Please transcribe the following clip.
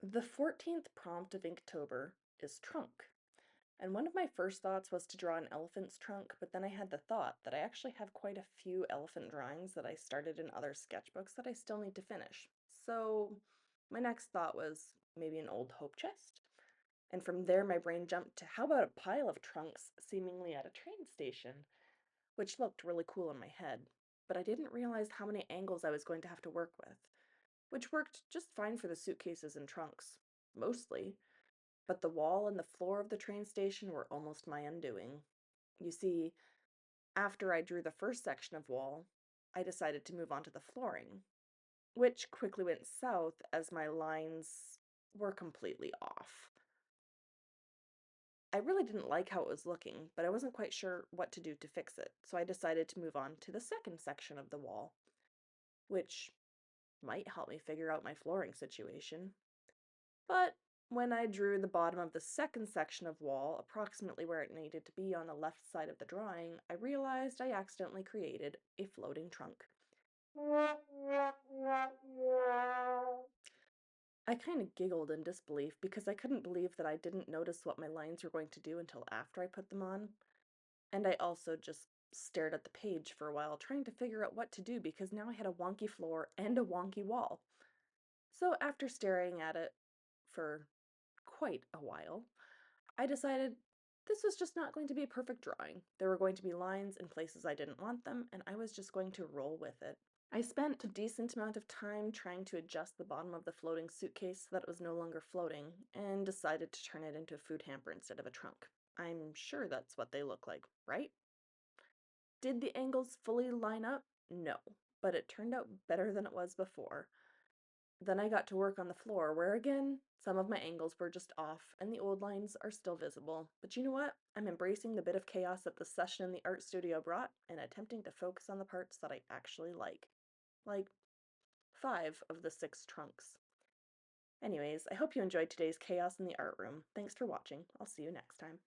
The 14th prompt of Inktober is trunk. And one of my first thoughts was to draw an elephant's trunk, but then I had the thought that I actually have quite a few elephant drawings that I started in other sketchbooks that I still need to finish. So my next thought was maybe an old hope chest. And from there, my brain jumped to how about a pile of trunks seemingly at a train station, which looked really cool in my head. But I didn't realize how many angles I was going to have to work with, which worked just fine for the suitcases and trunks, mostly. But the wall and the floor of the train station were almost my undoing. You see, after I drew the first section of wall, I decided to move on to the flooring, which quickly went south as my lines were completely off. I really didn't like how it was looking, but I wasn't quite sure what to do to fix it, so I decided to move on to the second section of the wall, which might help me figure out my flooring situation. But when I drew the bottom of the second section of wall, approximately where it needed to be on the left side of the drawing, I realized I accidentally created a floating trunk. I kind of giggled in disbelief because I couldn't believe that I didn't notice what my lines were going to do until after I put them on. And I also just stared at the page for a while, trying to figure out what to do because now I had a wonky floor and a wonky wall. So after staring at it for quite a while, I decided this was just not going to be a perfect drawing. There were going to be lines in places I didn't want them, and I was just going to roll with it. I spent a decent amount of time trying to adjust the bottom of the floating suitcase so that it was no longer floating, and decided to turn it into a food hamper instead of a trunk. I'm sure that's what they look like, right? Did the angles fully line up? No, but it turned out better than it was before. Then I got to work on the floor, where again, some of my angles were just off and the old lines are still visible. But you know what? I'm embracing the bit of chaos that the session in the art studio brought and attempting to focus on the parts that I actually like. Like 5 of the 6 trunks. Anyways, I hope you enjoyed today's chaos in the art room. Thanks for watching. I'll see you next time.